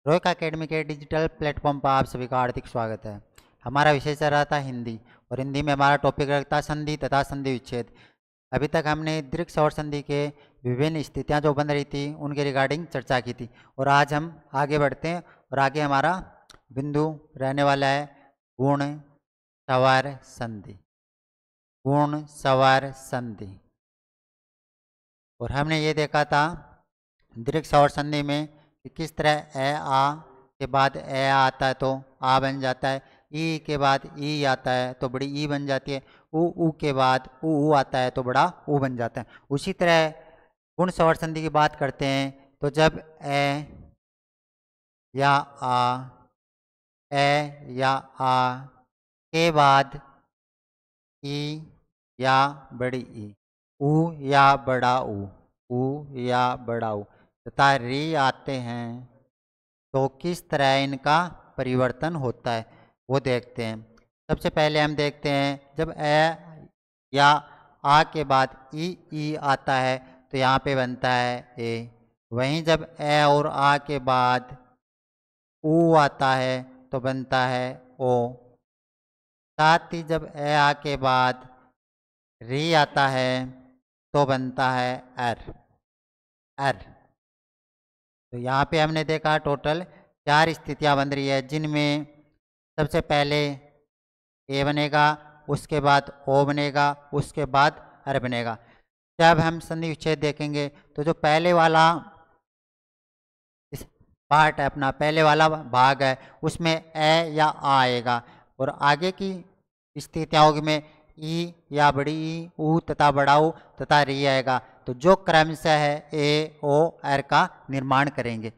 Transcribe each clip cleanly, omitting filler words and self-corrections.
रोहिक academy के digital platform पर आप सभी का हार्दिक स्वागत है। हमारा विषय चल रहा था हिंदी, और हिंदी में हमारा टॉपिक रखता संधि तथा संधि विच्छेद। अभी तक हमने दीर्घ सवर संधि के विभिन्न स्थितियां जो बन रही थी उनके रिगार्डिंग चर्चा की थी, और आज हम आगे बढ़ते हैं। और आगे हमारा बिंदु रहने वाला है गुण सवर संधि। गुण सवर संधि। और हमने ये देखा था दीर्घ सवर संधि में कि किस तरह ए आ के बाद ए आता है तो आ बन जाता है, ई के बाद ई आता है तो बड़ी ई बन जाती है, ऊ के बाद ऊ आता है तो बड़ा ऊ बन जाता है। उसी तरह गुण सवर संधि की बात करते हैं तो जब ए या आ, ए या आ के बाद ई या बड़ी ई, ऊ या बड़ा ऊ या बड़ा ऊ तथा री आते हैं तो किस तरह इनका परिवर्तन होता है वो देखते हैं। सबसे पहले हम देखते हैं जब ए या आ के बाद ई आता है तो यहाँ पे बनता है ए। वहीं जब ए और आ के बाद ऊ आता है तो बनता है ओ। साथ ही जब ए आ के बाद री आता है तो बनता है एर। एर। तो यहाँ पे हमने देखा टोटल 4 स्थितियाँ बन रही है, जिनमें सबसे पहले ए बनेगा, उसके बाद ओ बनेगा, उसके बाद अर बनेगा। जब हम संधि विच्छेद देखेंगे तो जो पहले वाला इस पार्ट है, अपना पहले वाला भाग है, उसमें ए या आ आएगा, और आगे की स्थितियों में ई या बड़ी ई, ऊ तथा बड़ा ऊ तथा री आएगा। तो जो क्रमशः है ए ओ एर का निर्माण करेंगे।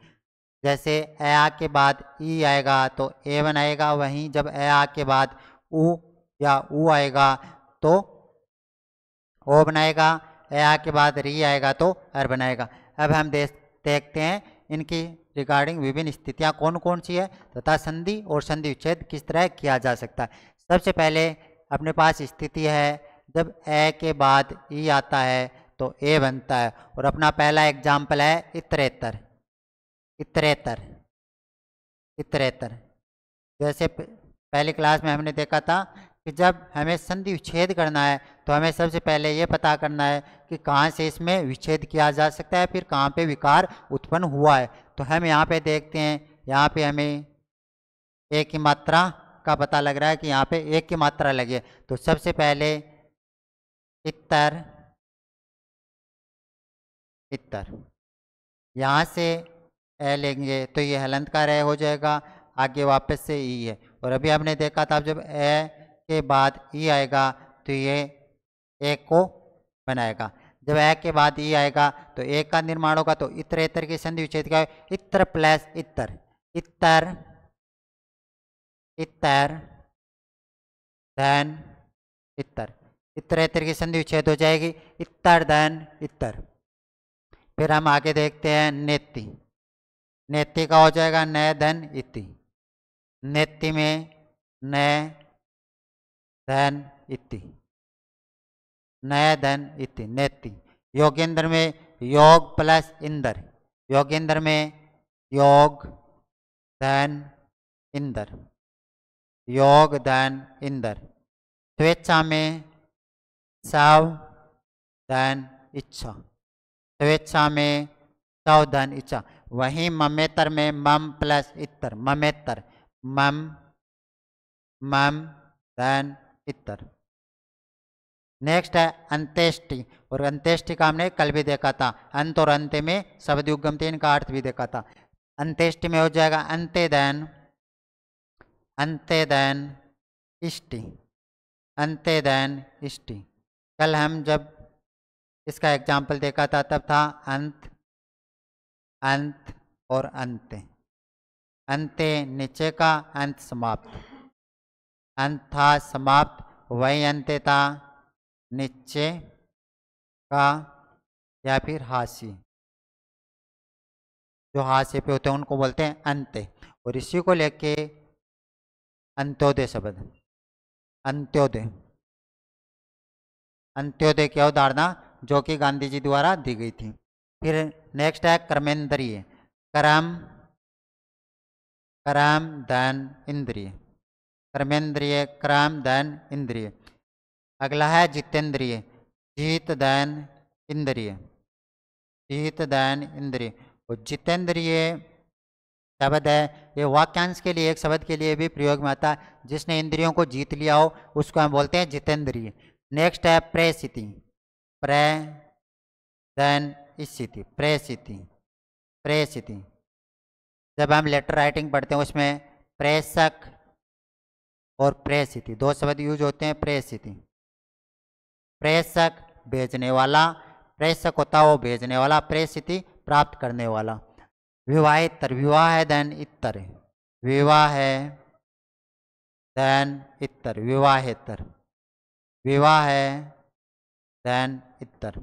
जैसे ए आ के बाद ई आएगा तो ए बनाएगा, वहीं जब ए आ के बाद ऊ या ऊ आएगा तो ओ बनाएगा, ए आ के बाद री आएगा तो अर बनाएगा। अब हम देखते हैं इनकी रिगार्डिंग विभिन्न स्थितियां कौन कौन सी है तथा संधि और संधि विच्छेद किस तरह किया जा सकता है। सबसे पहले अपने पास स्थिति है जब ए के बाद ई आता है तो ए बनता है, और अपना पहला एग्जाम्पल है इतरेतर। इतरेतर। इतरेतर। जैसे पहली क्लास में हमने देखा था कि जब हमें संधि विच्छेद करना है तो हमें सबसे पहले ये पता करना है कि कहाँ से इसमें विच्छेद किया जा सकता है, फिर कहाँ पे विकार उत्पन्न हुआ है। तो हम यहाँ पे देखते हैं, यहाँ पे हमें एक की मात्रा का पता लग रहा है कि यहाँ पे एक की मात्रा लगी है। तो सबसे पहले इतर। इतर। यहाँ से ए लेंगे तो ये हलंत का रे हो जाएगा, आगे वापस से ई है। और अभी हमने देखा था जब ए के बाद ई आएगा तो ये एक को बनाएगा। जब ए के बाद ई आएगा तो एक का निर्माण होगा, तो इतरेतर की संधि विच्छेद क्या है? इतर प्लस इतर। इतर। इतर धन इतर। इतरेतर की संधि विच्छेद हो जाएगी इतर धन इतर। फिर हम आगे देखते हैं नेति। नेति का हो जाएगा नय धन इति। नेति में नय धन इति। नय धन इति नेति। योगेंद्र में योग प्लस इंदर। योगेंद्र में योग धन इंदर। योग धन इंदर। स्वेच्छा में सव धन इच्छा। स्वेच्छा में सव धन इच्छा। वहीं ममेतर में मम प्लस इतर। ममेतर मम मम धन इतर। नेक्स्ट है अंत्येष्टि, और अंत्येष्टि का हमने कल भी देखा था। अंत और अंत्य में शब्द युग्म थे, इनका अर्थ भी देखा था। अंत्येष्टि में हो जाएगा अंत्यधन। अंत्यधन इष्टि। अंत्यधन इष्टि। कल हम जब इसका एग्जाम्पल देखा था तब था अंत, अंत और अंत। अंत्य नीचे का, अंत समाप्त। अंत था समाप्त, वही अंत्य था नीचे का या फिर हाशी। जो हास्य पे होते हैं उनको बोलते हैं अंत्य, और इसी को लेके अंत्योदय शब्द। अंत्योदय। अंत्योदय की अवधारणा जो कि गांधी जी द्वारा दी गई थी। फिर नेक्स्ट है कर्मेंद्रिय। कर्म कर्म धन इंद्रिय, कर्मेंद्रिय कर्म धन इंद्रिय। अगला है जितेंद्रिय, जीत धन इंद्रिय, जीत धन इंद्रिय। और जितेंद्रिय शब्द है, ये वाक्यांश के लिए, एक शब्द के लिए भी प्रयोग में आता है। जिसने इंद्रियों को जीत लिया हो उसको हम बोलते हैं जितेंद्रिय। नेक्स्ट है प्रेसिति, प्रे धन स्थिति, प्रेसिति, प्रेसिति। जब हम लेटर राइटिंग पढ़ते हैं उसमें प्रेषक और प्रेसिति दो शब्द यूज होते हैं। प्रेसिति, प्रेषक भेजने वाला, प्रेषक होता है वो भेजने वाला, प्रेसिति प्राप्त करने वाला। विवाहेतर, विवाह है धन इतर, विवाह है धन इतर, विवाहेतर, विवाह है धन इतर।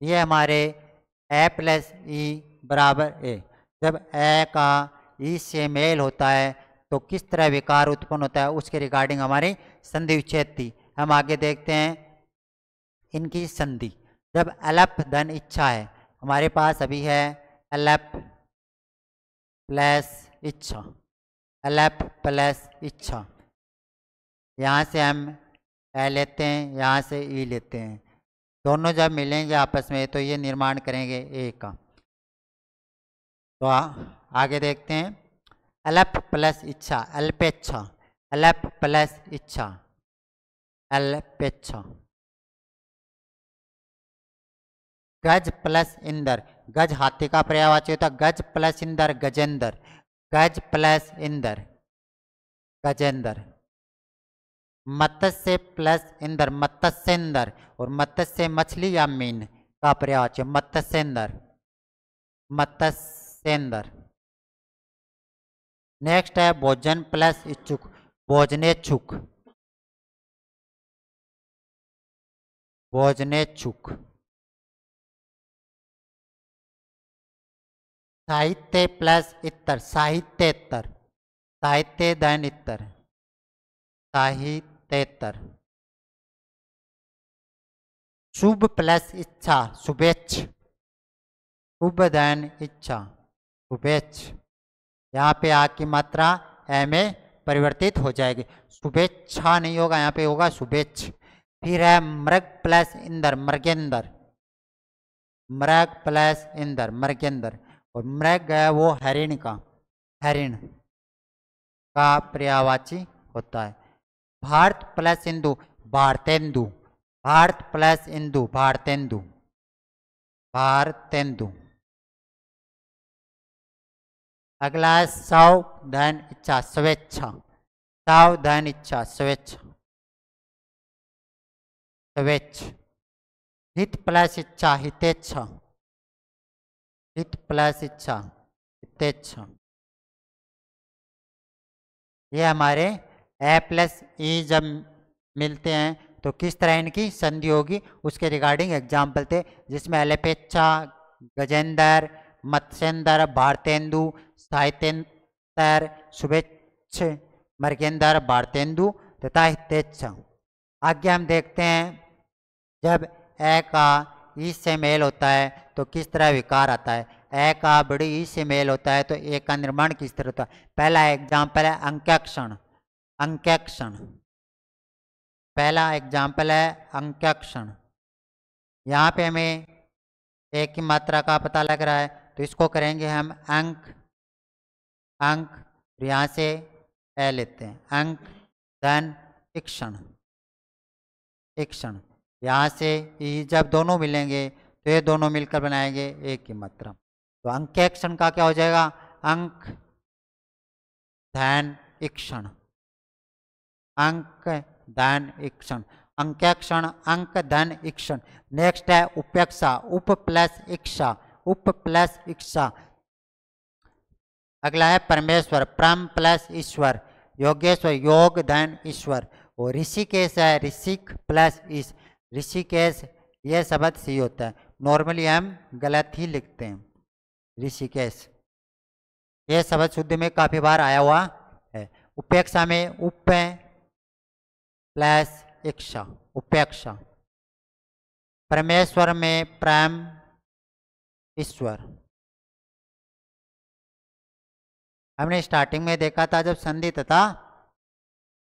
ये हमारे ए प्लस ई बराबर ए। जब ए का ई से मेल होता है तो किस तरह विकार उत्पन्न होता है उसके रिगार्डिंग हमारी संधि विच्छेद थी। हम आगे देखते हैं इनकी संधि। जब अलप धन इच्छा है, हमारे पास अभी है अलप प्लस इच्छा, अलप प्लस इच्छा। यहाँ से हम ए लेते हैं, यहाँ से ई लेते हैं, दोनों जब मिलेंगे आपस में तो ये निर्माण करेंगे ए का। तो आगे देखते हैं अलप प्लस इच्छा, अल्पेच्छा, अलप प्लस इच्छा, अल्पेच्छा। गज प्लस इंदर, गज हाथी का पर्यायवाची होता है, गज प्लस इंदर गजेंद्र, गज प्लस इंदर गजेंद्र। मत्स्य प्लस इंदर मत्स्येंदर, और मत्स्य मछली या मीन का पर्यायवाची मत्स्येंदर, मत्स्येंदर। नेक्स्ट है भोजन प्लस इच्छुक, भोजनेच्छुक, भोजनेच्छुक। साहित्य प्लस इतर, साहित्येतर, साहित्य धन इतर, साहित्येतर। शुभ प्लस इच्छा, शुभेच्छ, शुभ धन इच्छा, शुभेच्छ। यहाँ पे आ की मात्रा ए में परिवर्तित हो जाएगी, शुभेच्छा नहीं होगा, यहाँ पे होगा शुभेच्छ। फिर है मृग प्लस इंदर, मृगेंदर, मृग प्लस इंदर मृगेंदर। और मृग है वो हरिण का, हरिण का पर्यायवाची होता है। Bharat plus Indu, Bharatendu, Bharat plus Indu, Bharatendu, Bharatendu. अगला है सौ धन इच्छा, स्वेच्छा, सौ धन इच्छा, स्वेच्छा, स्वेच्छ। हित प्लस इच्छा, हितेच्छा, हित प्लस इच्छा, हितेच्छा। ये हमारे ए प्लस ई जब मिलते हैं तो किस तरह इनकी संधि होगी उसके रिगार्डिंग एग्जाम्पल थे, जिसमें अलेपेच्छा, गजेंद्र, मत्स्येंद्र, भारतेंदु, साहित्येतर, शुभेच्छ, मृगेंद्र, भारतेंदु तथा हितेच्छा। आगे हम देखते हैं जब ए का ई से मेल होता है तो किस तरह विकार आता है। ए का बड़ी ई से मेल होता है तो ए का निर्माण किस तरह होता है। पहला एग्जाम्पल है अंक्यक्षण, अंक्यक्षण, पहला एग्जाम्पल है अंक्यक्षण। यहाँ पे हमें एक की मात्रा का पता लग रहा है तो इसको करेंगे हम अंक, अंक, यहाँ से ए लेते हैं, अंक धन इक्षण, इक्षण। यहाँ से ई जब दोनों मिलेंगे तो ये दोनों मिलकर बनाएंगे एक की मात्रा। तो अंक्यक्षण का क्या हो जाएगा, अंक धन इक्षण, अंक धन इक्षण, अंक्यक्षण अंक धन इक्षण। नेक्स्ट है उपेक्षा, उप प्लस इक्षा, उप प्लस इक्षा। अगला है परमेश्वर, परम प्लस ईश्वर, योगेश्वर, योग धन ईश्वर। और ऋषिकेश है, ऋषिक प्लस ईश, ऋषिकेश। ये शब्द सी होता है, नॉर्मली हम गलत ही लिखते हैं ऋषिकेश। ये शब्द शुद्ध में काफी बार आया हुआ है। उपेक्षा में उप प्लस इक्षा, उपेक्षा। परमेश्वर में प्रेम ईश्वर, हमने स्टार्टिंग में देखा था जब संधि तथा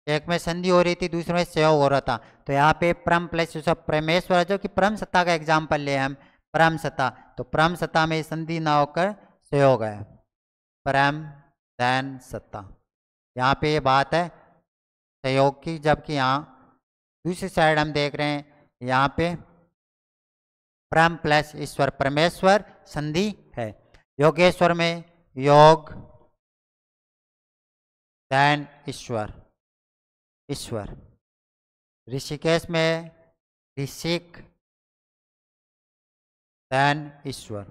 एक में संधि हो रही थी, दूसरे में संयोग हो रहा था, तो यहाँ पे प्रम प्लस प्रमेश्वर, जो कि परम सत्ता का एग्जाम्पल ले हम, परम सत्ता, तो परम सत्ता में संधि ना होकर संयोग है, परम धन सत्ता। यहाँ पे ये बात है संयोग की, जबकि यहाँ दूसरी साइड हम देख रहे हैं यहाँ पे परम प्लस ईश्वर, परमेश्वर संधि है। योगेश्वर में योग धन ईश्वर, ईश्वर। ऋषिकेश में ऋषिक धन ईश्वर,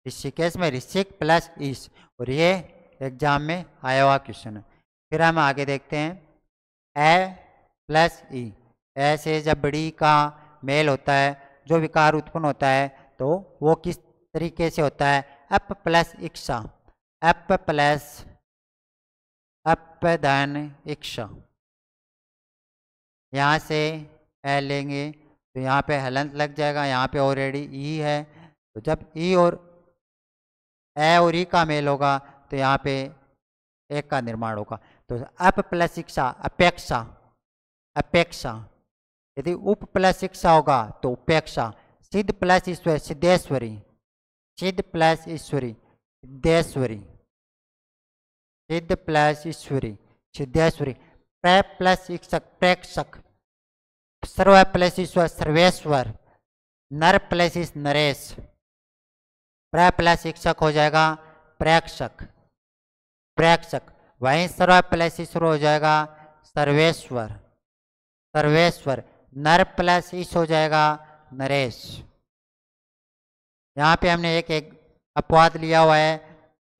ऋषिकेश में ऋषिक प्लस ईश, और ये एग्जाम में आया हुआ क्वेश्चन है। फिर हम आगे देखते हैं ए प्लस ई, ऐसे जब बड़ी का मेल होता है जो विकार उत्पन्न होता है तो वो किस तरीके से होता है, अप प्लस इक्षा, अप प्लस अप धन इक्षा। यहाँ से ए लेंगे तो यहाँ पे हलंत लग जाएगा, यहाँ पे ऑलरेडी ई है, तो जब ई और ए और ई का मेल होगा तो यहाँ पे एक का निर्माण होगा, तो अप प्लस इक्षा अपेक्षा, अपेक्षा। यदि उप प्लस इक्षा होगा तो उपेक्षा। सिद्ध प्लस ईश्वर सिद्धेश्वरी, सिद्ध प्लस ईश्वरी सिद्धेश्वरी, सिद्ध प्लस ईश्वरी सिद्धेश्वरी। प्र प्लस इक्षक प्रेक्षक, सर्व प्लस ईश्वर सर्वेश्वर, नर प्लस इस नरेश, प्र प्लस इक्षक हो जाएगा प्रेक्षक, प्रेक्षक। वहीं सर्व प्लस ईश्वर हो जाएगा सर्वेश्वर, सर्वेश्वर। नर प्लस ईश हो जाएगा नरेश। यहाँ पे हमने एक अपवाद लिया हुआ है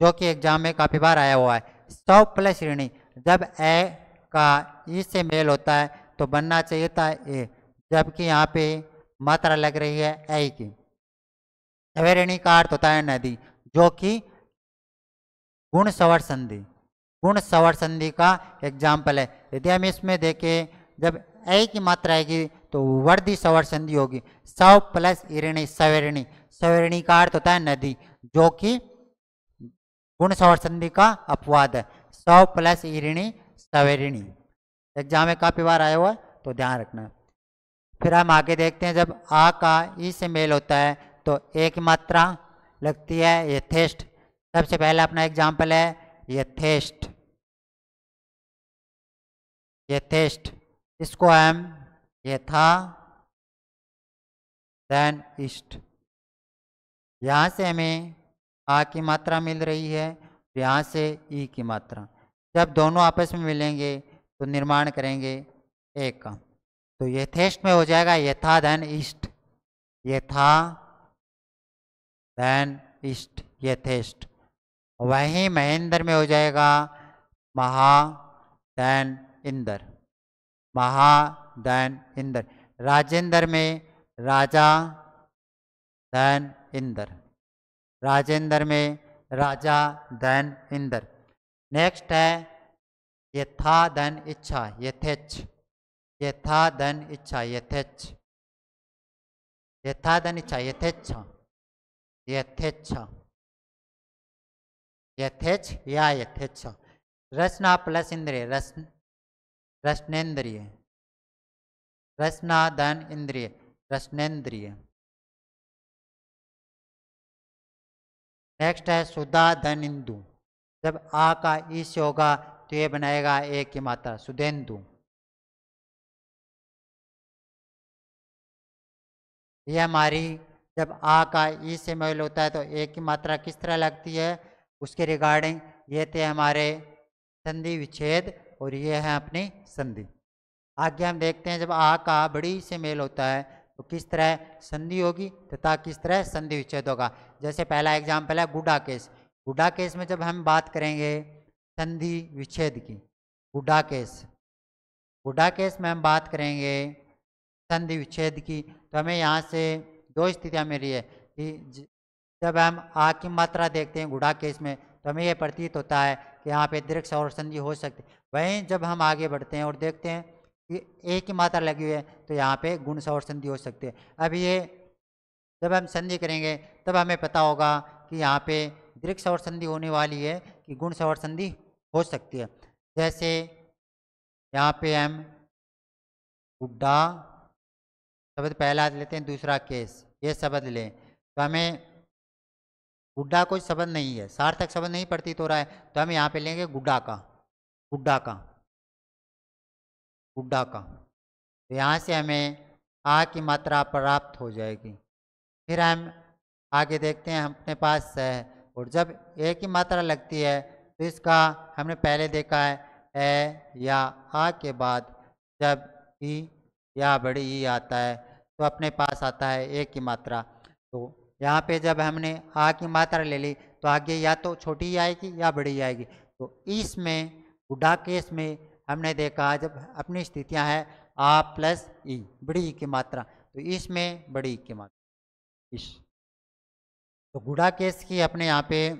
जो कि एग्जाम में काफी बार आया हुआ है, सौ प्लस ऋणी। जब ए का ई से मेल होता है तो बनना चाहिए था ए, जबकि यहाँ पे मात्रा लग रही है ए की। ऋणी का अर्थ होता है नदी, जो कि गुण सवर संधि, गुण सवर संधि का एग्जाम्पल है। यदि हम इसमें देखें जब ए की मात्रा आएगी तो वर्दी सवर संधि होगी। सौ प्लस इरिणी सवेरिणी, सवेरिणी का अर्थ होता है नदी, जो कि गुण सवर संधि का अपवाद है। सौ प्लस इरिणी सवेरिणी एग्जाम में काफी बार आया हुआ है तो ध्यान रखना। फिर हम आगे देखते हैं जब आ का ई से मेल होता है तो एक मात्रा लगती है यथेष्ट। सबसे पहला अपना एग्जाम्पल है यथेष्ट, यथेष्ट। इसको हम यथा धन इष्ट, यहाँ से हमें आ की मात्रा मिल रही है, यहाँ से ई की मात्रा। जब दोनों आपस में मिलेंगे तो निर्माण करेंगे एक का, तो यथेष्ट में हो जाएगा यथा धन इष्ट, यथा धन इष्ट यथेष्ट। वहीं महेंद्र में हो जाएगा महा धन इंद्र, महा धन इंद्र। राजेंद्र में राजा धन इंद्र, राजेंद्र में राजा धन इंद्र। नेक्स्ट है यथा धन इच्छा यथेच्छ, यथा धन इच्छा यथेच्छ, यथा धन इच्छा यथेच्छा, यथेच्छा, यथेच्छ या यथेच्छा। रसना प्लस इंद्रिय रसन, रसनेन्द्रिय, रसना धन इंद्रिय रसनेन्द्रिय। नेक्स्ट है सुधा धन इंदु। जब आ का ई से होगा तो ये बनाएगा एक की मात्रा सुधेंदु। ये हमारी जब आ का ई से मेल होता है तो एक की मात्रा किस तरह लगती है उसके रिगार्डिंग ये थे हमारे संधि विच्छेद और ये है अपनी संधि। आगे हम देखते हैं जब आ का बड़ी से मेल होता है तो किस तरह संधि होगी तथा किस तरह संधि विच्छेद होगा। जैसे पहला एग्जाम्पल है गुड्डा केस। गुड्डा केस में जब हम बात करेंगे संधि विच्छेद की, गुड्डा केस, गुड्डा केस में हम बात करेंगे संधि विच्छेद की, तो हमें यहाँ से दो स्थितियाँ मिल रही है कि जब हम आ की मात्रा देखते हैं गुड्डा केस में तो हमें यह प्रतीत होता है कि यहाँ पे दीर्घ सवर संधि हो सकती है। वहीं जब हम आगे बढ़ते हैं और देखते हैं कि एक की मात्रा लगी हुई है तो यहाँ पे गुण सवर संधि हो सकती है। अब ये जब हम संधि करेंगे तब हमें पता होगा कि यहाँ पे दीर्घ सवर संधि होने वाली है की गुण सवर संधि हो सकती है। जैसे यहाँ पे हम गुड्डा शब्द पहला लेते हैं, दूसरा केस, ये शब्द लें तो हमें गुड्डा कोई शब्द नहीं है, सार्थक शब्द नहीं प्रतीत हो रहा है, तो हम यहाँ पे लेंगे गुड्डा का, गुड्डा का, गुड्डा का। तो यहाँ से हमें आ की मात्रा प्राप्त हो जाएगी। फिर हम आगे देखते हैं, अपने पास है, और जब ए की मात्रा लगती है तो इसका हमने पहले देखा है ए या आ के बाद जब ई या बड़ी ई आता है तो अपने पास आता है ए की मात्रा। तो यहाँ पे जब हमने आ की मात्रा ले ली तो आगे या तो छोटी ही आएगी या बड़ी आएगी। तो इसमें गुड्डा केस में हमने देखा जब अपनी स्थितियाँ हैं आ प्लस ई, बड़ी ई की मात्रा, तो इसमें बड़ी ई की मात्रा इस। तो गुड्डा केस की अपने यहाँ पे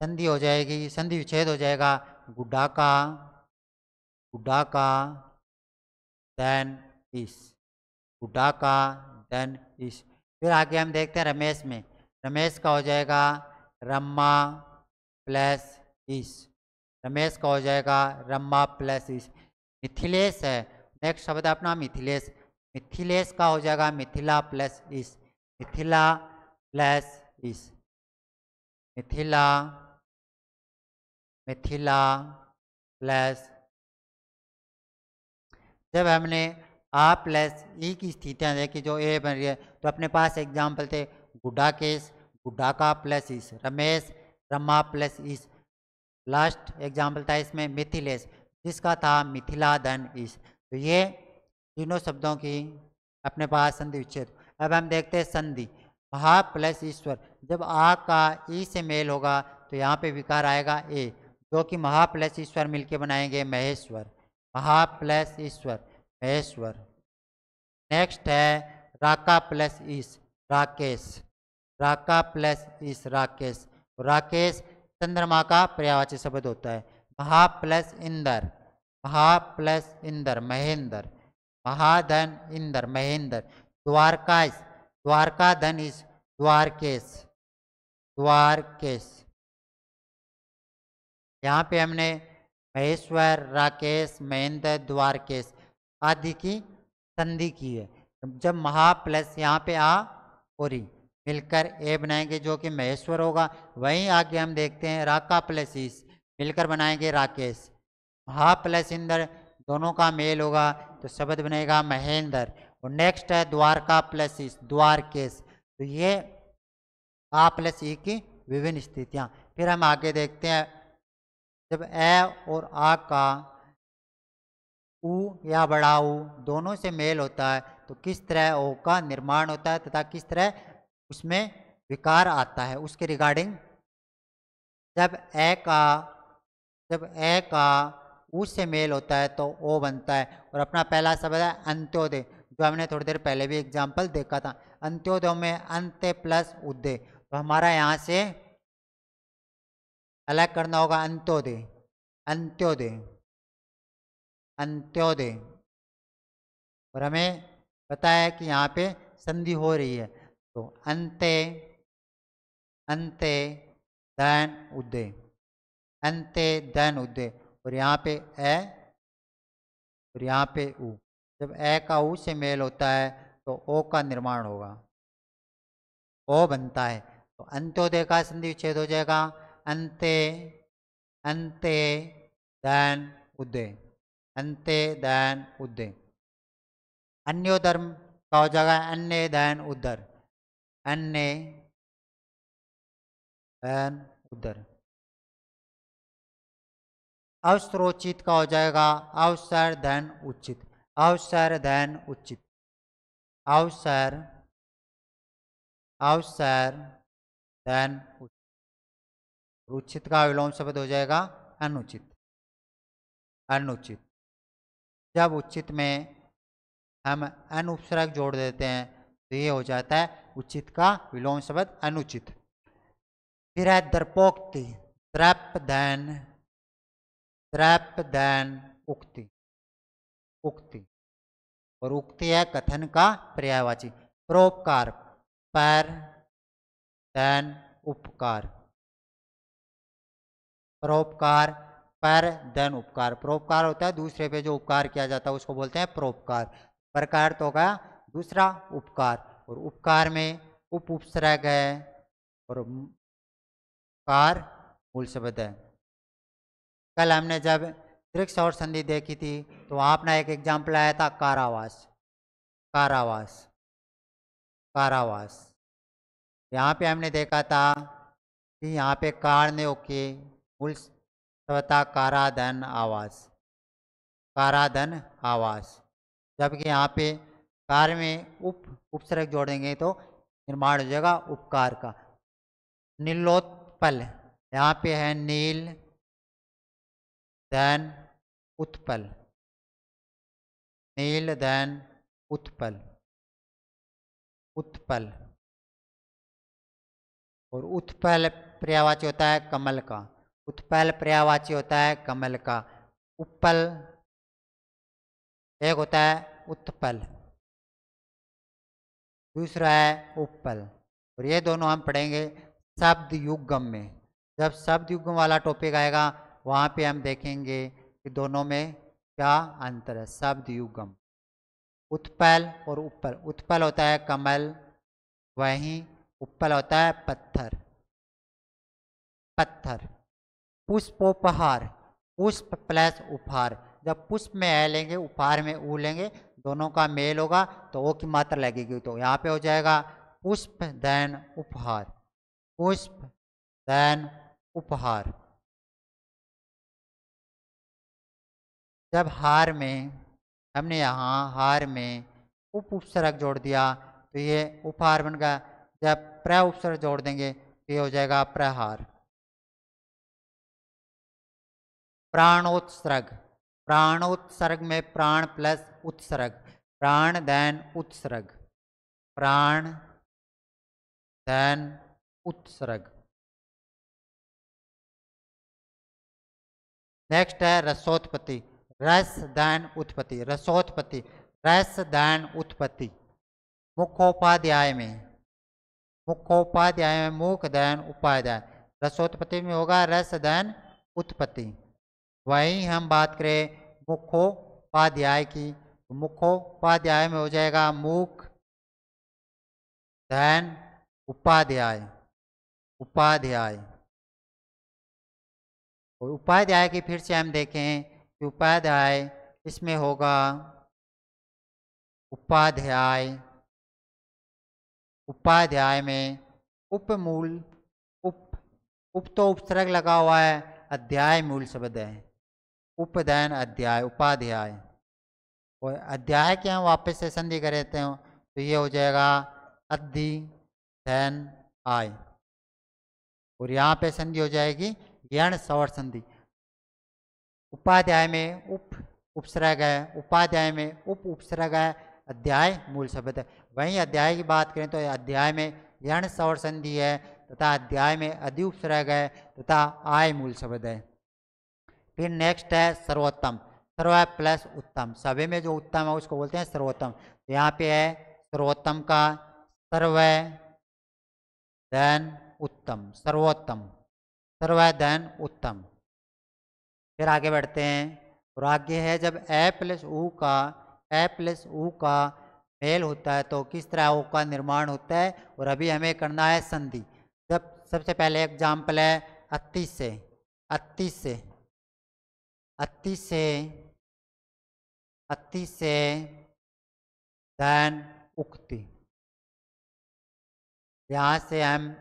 संधि हो जाएगी, संधि विच्छेद हो जाएगा, गुड्डा का, गुड्डा का, देन इस, गुड्डा का, देन इस। फिर आगे हम देखते हैं रमेश में, रमेश का हो जाएगा रम्मा प्लस इस, रमेश का हो जाएगा रम्मा प्लस इस। मिथिलेश है, नेक्स्ट शब्द अपना मिथिलेश, मिथिलेश का हो जाएगा मिथिला प्लस इस, मिथिला प्लस इस, मिथिला, मिथिला प्लस। जब हमने आ प्लस ई की स्थितियाँ देखी जो ए बन रही है, तो अपने पास एग्जाम्पल थे गुड्डा केस, गुड्डा का प्लस इस, रमेश, रमा प्लस इस। लास्ट एग्जाम्पल था इसमें मिथिलेश, जिसका था मिथिला धन इस। तो ये तीनों शब्दों की अपने पास संधि विच्छेद। अब हम देखते हैं संधि महा प्लस ईश्वर। जब आ का ई से मेल होगा तो यहाँ पे विकार आएगा ए, जो कि महा प्लस ईश्वर मिलके बनाएंगे महेश्वर, महा प्लस ईश्वर, महेश्वर। नेक्स्ट है राका प्लस इस, राकेश, राका प्लस इस, राकेश। राकेश चंद्रमा का पर्यायवाची शब्द होता है। महा प्लस इंदर, महा प्लस इंदर, महेंद्र, महाधन इंदर, महेंद्र। द्वारका, द्वारका धन इस, द्वारकेश, द्वारकेश। यहाँ पे हमने महेश्वर, राकेश, महेंद्र, द्वारकेश आदि की संधि की है। जब महा प्लस यहाँ पे आ और ई मिलकर ए बनाएंगे जो कि महेश्वर होगा। वहीं आगे हम देखते हैं राका प्लस इस मिलकर बनाएंगे राकेश, महा प्लस इंद्र दोनों का मेल होगा तो शब्द बनेगा महेंद्र। और नेक्स्ट है द्वारका प्लस इस, द्वारकेश। तो ये आ प्लस ई की विभिन्न स्थितियाँ। फिर हम आगे देखते हैं जब ए और आ का ऊ या बड़ा ऊ दोनों से मेल होता है तो किस तरह ओ का निर्माण होता है तथा किस तरह उसमें विकार आता है, उसके रिगार्डिंग। जब ए का ऊ से मेल होता है तो ओ बनता है। और अपना पहला शब्द है अंत्योदय, जो हमने थोड़ी देर पहले भी एग्जाम्पल देखा था। अंत्योदय में अंत्य प्लस उदय, तो हमारा यहाँ से अलग करना होगा अंत्योदय, अंत्योदय, अंत्योदय। और हमें पता है कि यहाँ पे संधि हो रही है तो अंत्य, अंत्य धन उदय, अंत्य धन उदय। और यहाँ पे ए और यहाँ पे ऊ, जब ए का ऊ से मेल होता है तो ओ का निर्माण होगा, ओ बनता है। तो अंत्योदय का संधि विच्छेद हो जाएगा अंत्य, अंत्य धन उदय, अंत्य धन उदय। अन्योदर का हो जाएगा अन्य धन उदर, अन्य धन उदर। अवसरोचित का हो जाएगा अवसर धन उचित, अवसर धन उचित, अवसर, अवसर धन उचित। उचित का विलोम शब्द हो जाएगा अनुचित, अनुचित। जब उचित में हम अन उपसर्ग जोड़ देते हैं तो ये हो जाता है उचित का विलोम शब्द अनुचित। फिर है दर्पोक्ति, द्रप धन, द्रप धन उक्ति, उक्ति। और उक्ति है कथन का पर्यायवाची। परोपकार, पर धन उपकार, परोपकार, पर धन उपकार। परोपकार होता है दूसरे पे जो उपकार किया जाता है उसको बोलते हैं परोपकार। पर का अर्थ होगा दूसरा उपकार, और उपकार में उपसर्ग है और कार मूल शब्द है। कल हमने जब दीर्घ और संधि देखी थी तो आपने एक एग्जाम्पल आया था कारावास, कारावास, कारावास। यहाँ पे हमने देखा था कि यहाँ पे कार ने ओके मूल शब्द था काराधन आवास, काराधन आवास। जबकि यहाँ पे कार में उपसर्ग जोड़ेंगे तो निर्माण हो जाएगा उपकार का। नीलोत्पल, यहाँ पे है नील धन उत्पल, नील धन उत्पल, उत्पल। और उत्पल पर्यायवाची होता है कमल का, उत्पल पर्यायवाची होता है कमल का। उत्पल एक होता है उत्पल, दूसरा है उपपल, और ये दोनों हम पढ़ेंगे शब्द युग्म में। जब शब्द युग्म वाला टॉपिक आएगा वहाँ पे हम देखेंगे कि दोनों में क्या अंतर है। शब्द युग्म, उत्पल और उपपल। उत्पल होता है कमल, वहीं उपपल होता है पत्थर, पत्थर। पुष्पोपहार, पुष्प प्लस उपहार। जब पुष्प में ए लेंगे उपहार में ऊ लेंगे, दोनों का मेल होगा तो ओ की मात्रा लगेगी, तो यहाँ पे हो जाएगा पुष्प धन उपहार, पुष्प धन उपहार। जब हार में हमने यहाँ हार में उपसर्ग जोड़ दिया तो ये उपहार बन गया। जब प्र उपसर्ग जोड़ देंगे तो ये हो जाएगा प्रहार। प्राणोत्सर्ग, प्राणोत्सर्ग में प्राण प्लस उत्सर्ग, प्राण धन उत्सर्ग, प्राण धन उत्सर्ग। नेक्स्ट है रसोत्पत्ति, रस धन उत्पत्ति, रसोत्पत्ति, रस धन उत्पत्ति। मुखोपाध्याय में, मुखोपाध्याय में मुख धन उपाध्याय, रसोत्पत्ति में होगा रस धन उत्पत्ति। वहीं हम बात करें मुखोपाध्याय की, तो मुखोपाध्याय में हो जाएगा मुख धन उपाध्याय, उपाध्याय। और उपाध्याय की फिर से हम देखें कि उपाध्याय इसमें होगा उपाध्याय, उपाध्याय में उपमूल, उप तो उपसर्ग लगा हुआ है, अध्याय मूल शब्द है, उपधन अध्याय, उपाध्याय। और अध्याय के हम वापस से संधि कर देते हो तो ये हो जाएगा अद्धि धन आय, और यहाँ पे संधि हो जाएगी यण सवर संधि। उपाध्याय में उपसर्ग है, उपाध्याय में उपसर्ग है, अध्याय मूल शब्द है। वहीं अध्याय की बात करें तो अध्याय में यण सवर संधि है तथा अध्याय में अधि उपसर्ग है तथा आय मूल शब्द है। फिर नेक्स्ट है सर्वोत्तम, सर्व प्लस उत्तम। सभी में जो उत्तम है उसको बोलते हैं सर्वोत्तम। तो यहाँ पे है सर्वोत्तम का सर्व धन उत्तम, सर्वोत्तम, सर्व धन उत्तम। फिर आगे बढ़ते हैं और आगे है जब ए प्लस ऊ का, ए प्लस ऊ का मेल होता है तो किस तरह ऊ का निर्माण होता है, और अभी हमें करना है संधि। जब सबसे पहले एग्जाम्पल है अति से, अति से, अति से, अति से धन उक्ति। यहाँ से हम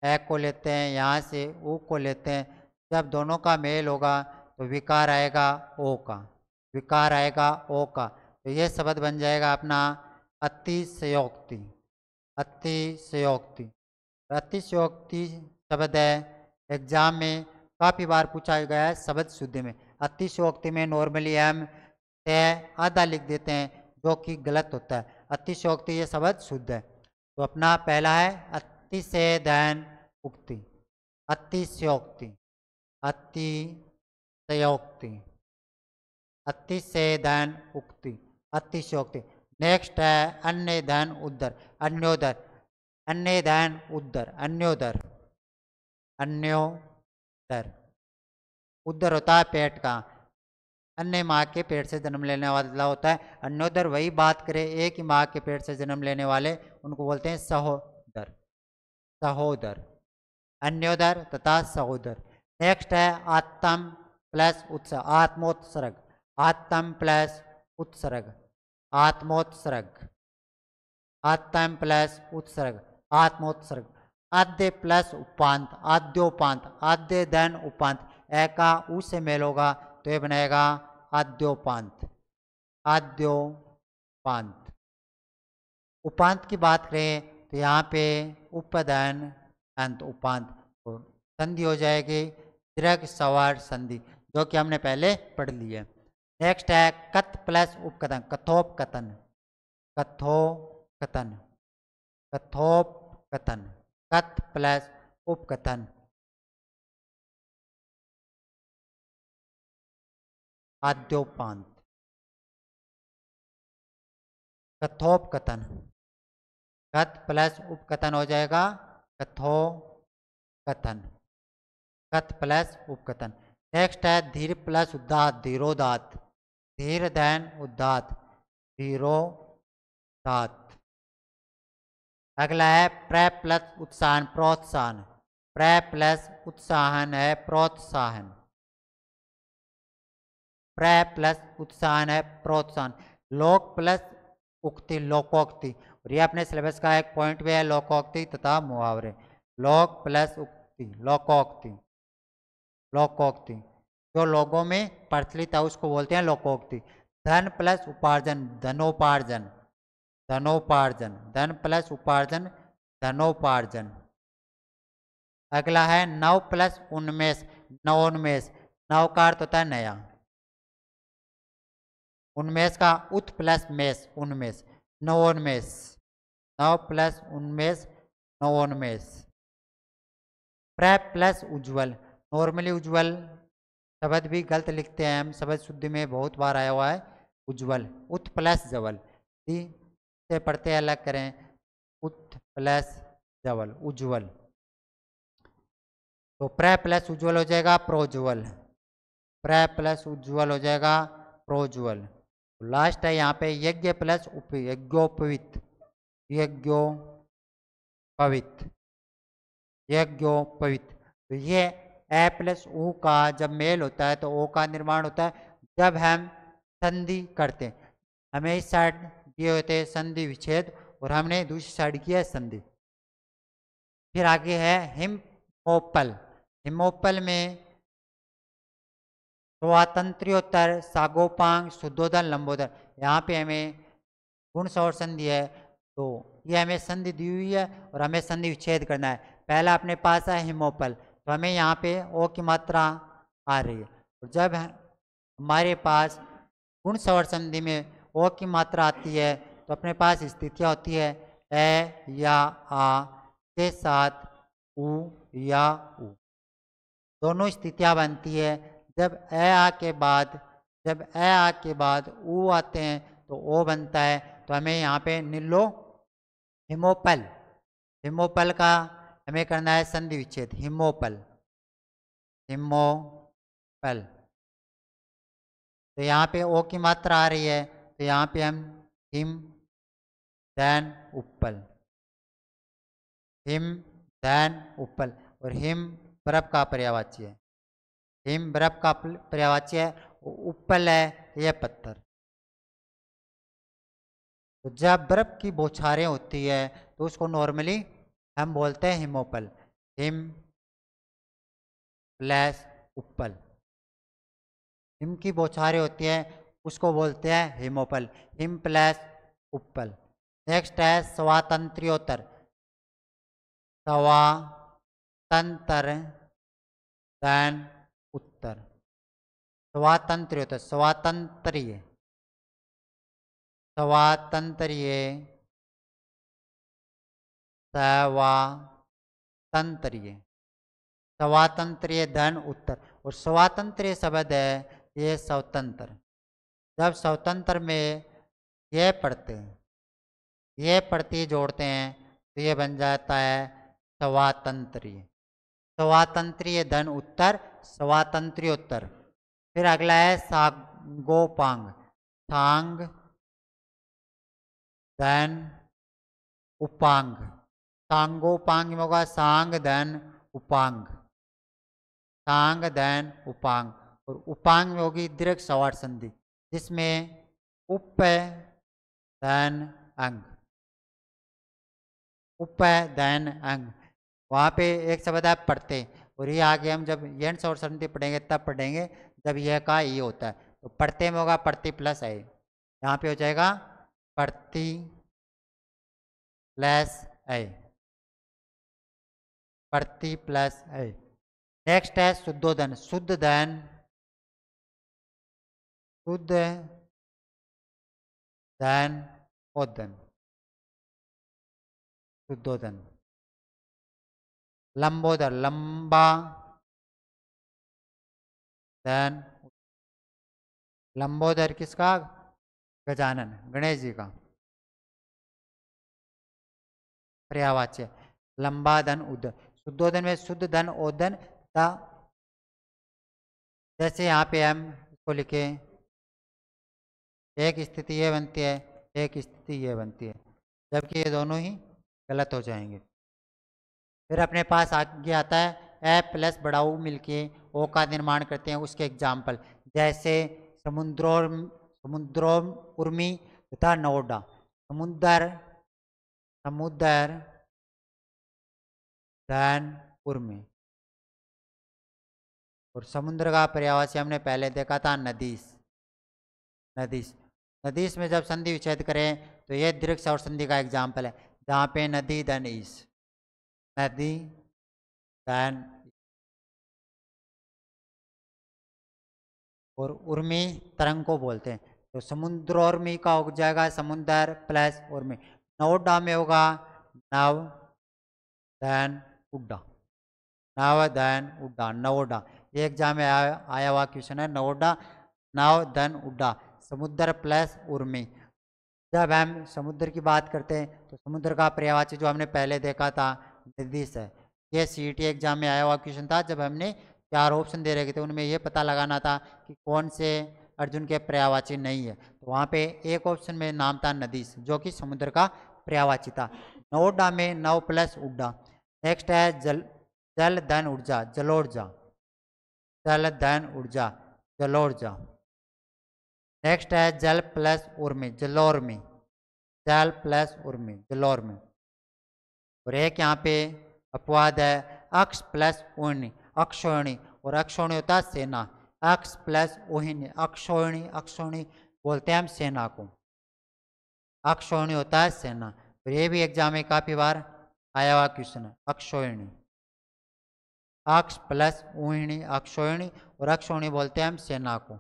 ए को लेते हैं, यहाँ से ऊ को लेते हैं। जब दोनों का मेल होगा तो विकार आएगा ओ का, विकार आएगा ओ का, तो ये शब्द बन जाएगा अपना अतिशयोक्ति, अतिशयोक्ति। अतिशयोक्ति शब्द है एग्जाम में काफ़ी बार पूछा गया है शब्द शुद्धि में। अतिशयोक्ति में नॉर्मली हम तय आधा लिख देते हैं जो कि गलत होता है। अतिशयोक्ति ये शब्द शुद्ध है। तो अपना पहला है अतिशय धन उक्ति, अतिशयोक्ति, अतिशयोक्ति, अतिशय धन उक्ति, अतिशयोक्ति। नेक्स्ट है अन्य धन उद्धर, अन्योदर, अन्य धन उद्धर, अन्योदर, अन्योदर। उदर होता है पेट का, अन्य माँ के पेट से जन्म लेने वाला होता है। अन्योदर वही बात करें एक ही माँ के पेट से जन्म लेने वाले, उनको बोलते हैं सहोदर, सहोदर, अन्योदर तथा सहोदर। नेक्स्ट है आत्म प्लस उत्सर्ग, आत्मोत्सर्ग, आत्म प्लस उत्सर्ग, आत्मोत्सर्ग, आत्म प्लस उत्सर्ग, आत्मोत्सर्ग। आद्य प्लस उपांत, आद्योपांत, आद्य धन उपांत, ए का उ से मेल होगा तो ये बनेगा आद्योपांत, आद्योपांत। उपांत की बात करें तो यहाँ पे उपधन अंत उपांत, और संधि हो जाएगी दीर्घ सवर संधि, जो कि हमने पहले पढ़ ली है। नेक्स्ट है कथ प्लस उपकथन, कथोपकथन, कथोपकथन, कथोपकथन, कथ प्लस उपकथन, आद्योपांत, कथोपकथन, कथ प्लस उपकथन हो जाएगा कथोपकथन, कथ प्लस उपकथन। नेक्स्ट है धीर प्लस उदात, धीरोदात, धीर धन उदात, धीरोदात। अगला है प्र प्लस उत्साहन, प्रोत्साहन, प्र प्लस उत्साहन है प्रोत्साहन, प्र प्लस उत्साहन है प्रोत्साहन। लोक प्लस उक्ति, लोकोक्ति, और ये अपने सिलेबस का एक पॉइंट भी है, लोकोक्ति तथा मुहावरे। लोक प्लस उक्ति, लोकोक्ति, लोकोक्ति, जो लोगों में प्रचलित है उसको बोलते हैं लोकोक्ति। धन प्लस उपार्जन, धनोपार्जन, धनोपार्जन, धन प्लस उपार्जन, धनोपार्जन। अगला है नव प्लस उन्मेष, नवोन्मेष, नव का अर्थ होता है नया, उन्मेष का उत प्लस मेष, उन्मेष, नवोन्मेष, नव प्लस उन्मेष, नवोन्मेष। प्र प्लस उज्ज्वल, नॉर्मली उज्ज्वल शब्द भी गलत लिखते हैं हम, शब्द शुद्धि में बहुत बार आया हुआ है उज्ज्वल। उत प्लस जवल, से पढ़ते अलग करें, उत प्लस जवल, उज्ज्वल। तो प्र प्लस उज्ज्वल हो जाएगा प्रोज्वल, प्र प्लस उज्ज्वल हो जाएगा प्रोज्वल। लास्ट है यहाँ पे यज्ञ प्लस उप, यज्ञोपवित, यज्ञोपवित, यज्ञोपवित। तो ये ए प्लस ऊ का जब मेल होता है तो ओ का निर्माण होता है जब हम संधि करते हैं। हमें इस साइड दिए होते हैं संधि विच्छेद और हमने दूसरी साइड किया है संधि। फिर आगे है हिमोपल, हिमोपल में स्वातंत्र्योत्तर, सागोपांग, शुद्धोदर, लंबोदर। यहाँ पे हमें गुण सवर संधि है, तो ये हमें संधि दी हुई है और हमें संधि विच्छेद करना है। पहला अपने पास है हिमोपल, तो हमें यहाँ पे ओ की मात्रा आ रही है, और जब हमारे पास गुण सवर संधि में ओ की मात्रा आती है तो अपने पास स्थितियाँ होती है ए या आ के साथ उ या उ, दोनों स्थितियाँ बनती है। जब ए आ के बाद, जब ए आ के बाद उ आते हैं तो ओ बनता है, तो हमें यहाँ पे नीलो हिमोपल, हिमोपल का हमें करना है संधि विच्छेद, हिमोपल, हिमोपल। तो यहाँ पे ओ की मात्रा आ रही है तो यहाँ पे हम हिम धन उपल, हिम धन उपल, और हिम बर्फ का पर्यायवाची है, हिम बर्फ का पर्यायवाची है, उपल है यह पत्थर। तो जब बर्फ की बौछारें होती है तो उसको नॉर्मली हम बोलते हैं हिमोपल, हिम प्लस उपल। हिम की बौछारें होती है उसको बोलते हैं हिमोपल, हिम प्लस उपल। नेक्स्ट है स्वातंत्र्योत्तर, स्वातंत्र धन उत्तर, स्वातंत्र्योत्तर, स्वातंत्र्य, स्वातंत्र्य, स्वातंत्र्य, स्वातंत्र्य धन उत्तर। और स्वातंत्र्य शब्द है ये स्वतंत्र, जब स्वतंत्र में ये पढ़ते हैं, ये पढ़ती जोड़ते हैं तो ये बन जाता है स्वातंत्र्य, स्वातंत्र्य धन उत्तर स्वातंत्र्योत्तर। फिर अगला है सांगोपांग, सांग देन उपांग। सांगोपांग में होगा सांग देन उपांग, सांग देन उपांग। और उपांग में होगी दीर्घ सवार संधि, जिसमें उप देन अंग, उप देन अंग। वहाँ पे एक शब्द है पढ़ते, और ये आगे हम जब यंड सवार संधि पढ़ेंगे तब पढ़ेंगे जब यह का ई होता है। तो पढ़ते में होगा पढ़ती प्लस है, यहाँ पे हो जाएगा पढ़ती प्लस है, पढ़ती प्लस है। नेक्स्ट है शुद्धोधन, शुद्ध धन, शुद्ध धन ओधन, शुद्धोधन। लंबोदर, लंबा धन, लंबोदर किसका? गजानन, गणेश जी का पर्यायवाच्य। लंबा धन उद, शुद्धोधन में शुद्ध धन ओधन था। जैसे यहाँ पे हम इसको लिखे, एक स्थिति ये बनती है, एक स्थिति ये बनती है, जबकि ये दोनों ही गलत हो जाएंगे। फिर अपने पास आगे आता है ए प्लस बड़ा ऊ मिलके ओ का निर्माण करते हैं। उसके एग्जाम्पल जैसे समुद्रों उर्मी तथा नोडा। समुद्र, समुद्र धन उर्मी। और समुद्र का पर्यायवाची हमने पहले देखा था नदीस, नदीस। नदीस में जब संधि विच्छेद करें तो ये दीर्घ सवर संधि का एग्जाम्पल है, जहाँ पे नदी धन ईस, नदी धन। और उर्मी तरंग को बोलते हैं, तो समुद्रोर्मी का हो जाएगा समुद्र प्लस उर्मी। नवोड्डा में होगा नव धन उड्डा, नव धन उड्डा, नवोड्डा। ये एग्जाम में आया हुआ क्वेश्चन है, नवोड्डा नव धन उड्डा, समुद्र प्लस उर्मी। जब हम समुद्र की बात करते हैं तो समुद्र का पर्यायवाची जो हमने पहले देखा था नदीस है। ये सीईटी एग्जाम में आया हुआ क्वेश्चन था, जब हमने 4 ऑप्शन दे रखे थे, उनमें ये पता लगाना था कि कौन से अर्जुन के पर्यायवाची नहीं है। तो वहाँ पे एक ऑप्शन में नाम था नदीस, जो कि समुद्र का पर्यायवाची था। नवोड्डा में नव प्लस उड्डा। नेक्स्ट है जल, जल धन ऊर्जा, जलोर्जा, जल धन ऊर्जा, जलोर्जा। नेक्स्ट है जल प्लस उर्मी, जलोर्मी, जल प्लस उर्मी, जलोर्मी। और एक यहाँ पे अपवाद है अक्ष प्लस ओहिणी, अक्षोहिणी। और अक्षोहिणी होता है सेना, अक्ष प्लस ओहिणी, अक्षोहिणी, अक्षोहिणी बोलते हैं हम सेना को, अक्षोहिणी होता है सेना। और ये भी एग्जाम में काफी बार आया हुआ क्वेश्चन है, अक्षोहिणी, अक्ष प्लस ओहिणी, अक्षोहिणी। और अक्षोहिणी बोलते हैं हम सेना को।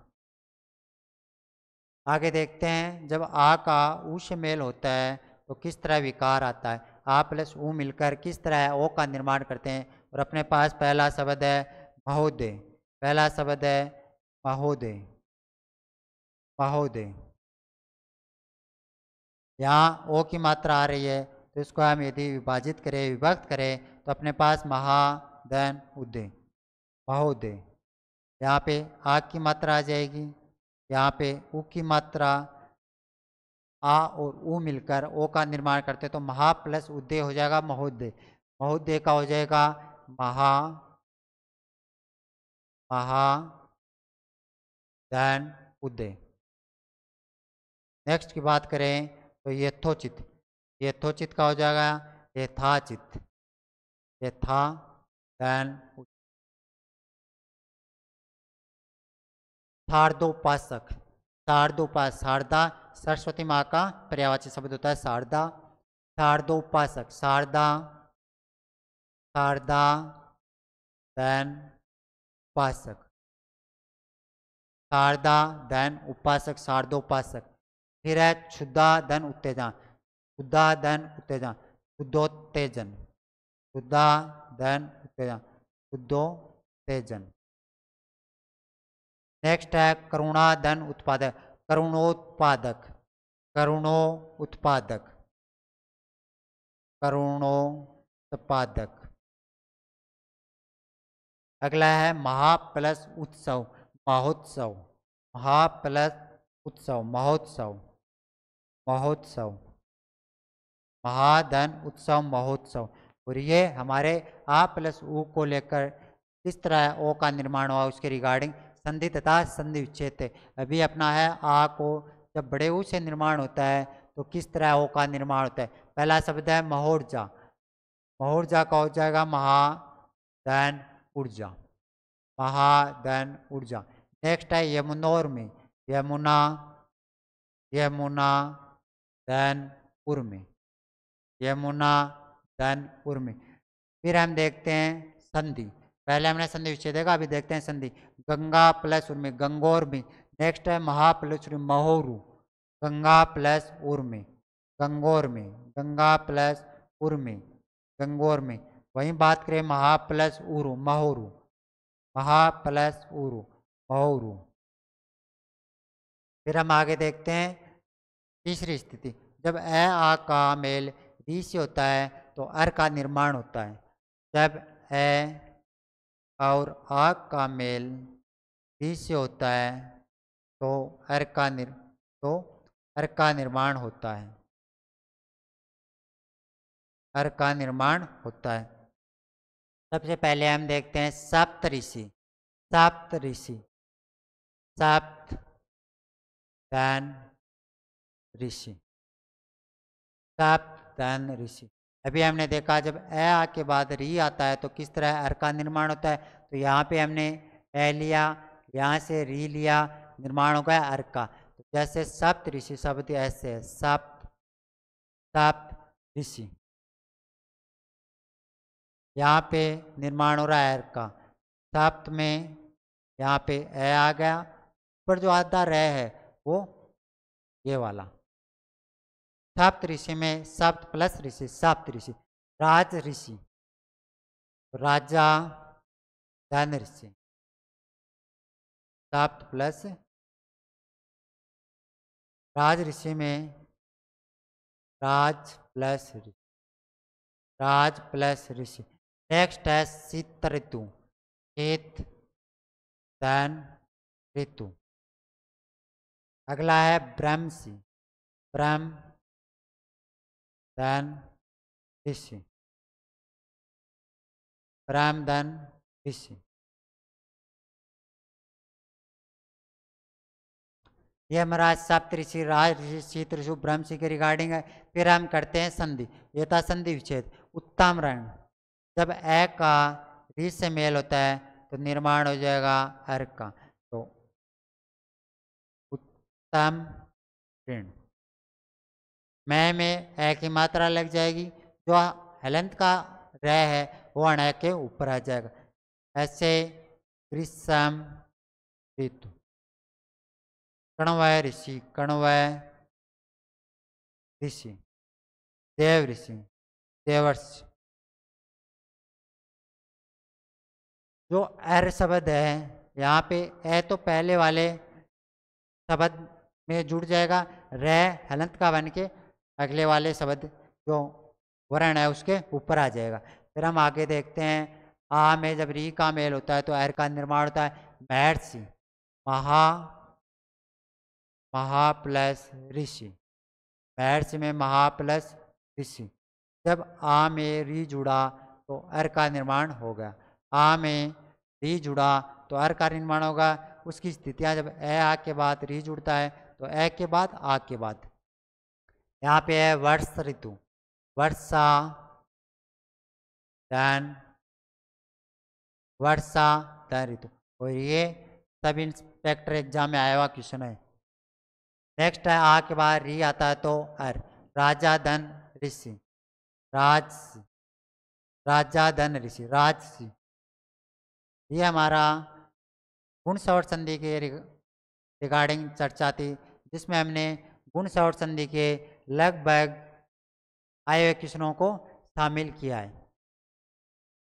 आगे देखते हैं जब आ का ऊ से मेल होता है तो किस तरह विकार आता है। आ प्लस ऊ मिलकर किस तरह ओ का निर्माण करते हैं। और अपने पास पहला शब्द है महोदय, पहला शब्द है महोदय, महोदय। यहाँ ओ की मात्रा आ रही है, तो इसको हम यदि विभाजित करें, विभक्त करें, तो अपने पास महा धन उदय, महोदय। यहाँ पे आ की मात्रा आ जाएगी, यहाँ पे ऊ की मात्रा, आ और ऊ मिलकर ओ का निर्माण करते तो महा प्लस उदय हो जाएगा महोदय, महोदय का हो जाएगा महा, महा धन उदय। नेक्स्ट की बात करें तो यथोचित, यथोचित का हो जाएगा यथाचित, यथा धन। शारदोपासक, शारदोपास, शारदा सरस्वती माँ का पर्यायवाची शब्द होता है शारदा, शारदोपासक, शारदा, शारदा धन उपासक, शारदा धन उपासक, शारदोपासक। फिर है क्षुद्धा धन उत्तेजन, क्षुद्धा धन उत्तेजन, शुद्धोत्तेजन, शुद्धा धन उत्तेजन, शुद्धोत्तेजन। नेक्स्ट है करुणा धन उत्पादक, करुणोत्पादक, करुणो उत्पादक, करुणोत्पादक। अगला है महा प्लस उत्सव महोत्सव, महा प्लस उत्सव महोत्सव, महोत्सव, महाधन उत्सव महोत्सव। और ये हमारे आ प्लस ऊ को लेकर किस तरह ओ का निर्माण हुआ उसके रिगार्डिंग संधि तथा संधि विच्छेद है। अभी अपना है आ को जब बड़े ऊ से निर्माण होता है तो किस तरह ओ का निर्माण होता है। पहला शब्द है महोर्जा, महोर्जा का हो जाएगा महाधन ऊर्जा, महाधन ऊर्जा। नेक्स्ट है यमुनोर में, यमुना, यमुना धन उर्मी, यमुना धन उर्मी। फिर हम देखते हैं संधि, पहले हमने संधि विच्छेद देखा, अभी देखते हैं संधि। गंगा प्लस उर्मी, गंगोर्मी। नेक्स्ट है महा प्लस महोरु, गंगा प्लस उर्मी, गंगोर्मी, गंगा प्लस उर्मी, गंगोर्मी। वहीं बात करें महा प्लस उरु, महोरु, महा प्लस उरु, महोरु। फिर हम आगे देखते हैं तीसरी स्थिति, जब ए आ का मेल री से होता है तो अर का निर्माण होता है। जब ए और आ का मेल री से होता है तो अर का निर्माण होता है, अर का निर्माण होता है। सबसे पहले हम देखते हैं सप्त ऋषि, सप्त ऋषि, सप्त धन ऋषि, सप्त धन ऋषि। अभी हमने देखा जब ए आ के बाद री आता है तो किस तरह अर का निर्माण होता है। तो यहाँ पे हमने ए लिया, यहाँ से री लिया, निर्माण हो गया अर का। तो जैसे सप्त ऋषि शब्द ऐसे है, सप्त, सप्त ऋषि, यहाँ पे निर्माण हो रहा है अर का। सप्त में यहाँ पे ए आ गया, पर जो आधा रह है वो ये वाला। सप्त ऋषि में सप्त प्लस ऋषि, सप्त ऋषि। राज ऋषि, राजा धन ऋषि, सप्त प्लस राज ऋषि में राज प्लस ऋषि, राज प्लस ऋषि। नेक्स्ट है शीत ऋतु, शीत धन ऋतु। अगला है ब्रह्मसी, ब्रह्म धन ऋषि, ब्रह्म धन ऋषि। ये हमारा सप्त ऋषि, राज ऋषि, शीत ऋषि, ब्रह्मसी के रिगार्डिंग है। फिर हम करते हैं संधि, ये था संधि विच्छेद। उत्तम ऋण, जब ए का री से मेल होता है तो निर्माण हो जाएगा अर का। तो उत्तम ऋण, मैं में ए की मात्रा लग जाएगी, जो हलंत का रह है वो अण के ऊपर आ जाएगा। ऐसे ग्रीष्म ऋतु, कण्वय ऋषि, कण्वय ऋषि, देव ऋषि, देवर्षि। जो अर शब्द है यहाँ पे ए तो पहले वाले शब्द में जुड़ जाएगा, रह हलंत का बन के अगले वाले शब्द जो वर्ण है उसके ऊपर आ जाएगा। फिर हम आगे देखते हैं आ में जब री का मेल होता है तो अर का निर्माण होता है। महर्षि, महा, महा प्लस ऋषि, महर्षि में महा प्लस ऋषि। जब आ में री जुड़ा तो अर का निर्माण हो गया। आ में री जुड़ा तो अर का निर्माण होगा। उसकी स्थितियां जब ए आ के बाद री जुड़ता है तो ए के बाद आ के बाद। यहाँ पे है वर्ष ऋतु, वर्षा धन, वर्षा धन ऋतु। और ये सब इंस्पेक्टर एग्जाम में आया हुआ क्वेश्चन है। नेक्स्ट है आ के बाद री आता है तो अर, राजा धन ऋषि, राज, राजा धन ऋषि, राजसी। ये हमारा गुण सवर संधि के रिगार्डिंग चर्चा थी, जिसमें हमने गुण सवर संधि के लगभग आए हुए क्वेश्चनों को शामिल किया है।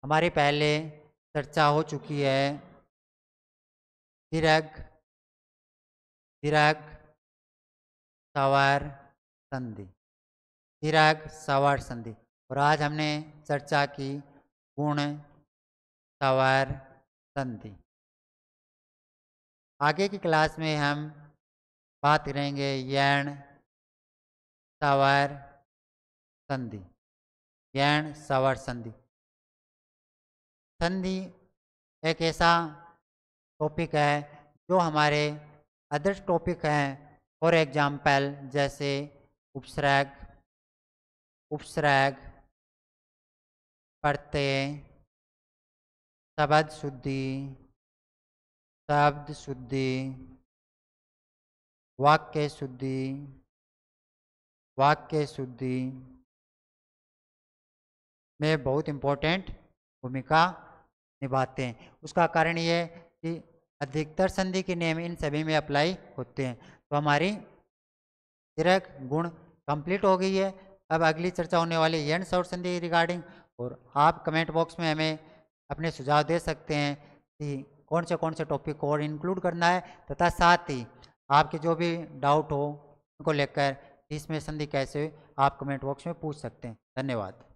हमारी पहले चर्चा हो चुकी है दीर्घ, दीर्घ सवर संधि, दीर्घ सवर संधि। और आज हमने चर्चा की गुण सवर संधि। आगे की क्लास में हम बात करेंगे यण सवर संधि। यण सवर संधि। संधि एक ऐसा टॉपिक है जो हमारे अदर टॉपिक हैं, फॉर एग्जाम्पल जैसे उपसर्ग, उपसर्ग, प्रत्यय, शब्द शुद्धि, शब्द शुद्धि, वाक्य शुद्धि, वाक्य शुद्धि में बहुत इम्पोर्टेंट भूमिका निभाते हैं। उसका कारण ये है कि अधिकतर संधि के नियम इन सभी में अप्लाई होते हैं। तो हमारी दीर्घ गुण कंप्लीट हो गई है। अब अगली चर्चा होने वाली यण सवर संधि रिगार्डिंग, और आप कमेंट बॉक्स में हमें अपने सुझाव दे सकते हैं कि कौन से टॉपिक को और इंक्लूड करना है, तथा साथ ही आपके जो भी डाउट हो उनको लेकर इसमें संधि कैसे आप कमेंट बॉक्स में पूछ सकते हैं। धन्यवाद।